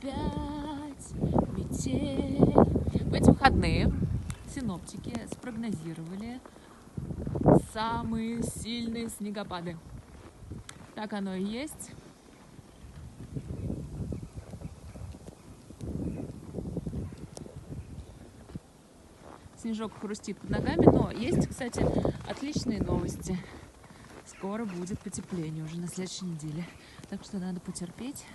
опять метель. В эти выходные синоптики спрогнозировали самые сильные снегопады. Так оно и есть. Снежок хрустит под ногами, но есть, кстати, отличные новости. Скоро будет потепление, уже на следующей неделе. Так что надо потерпеть.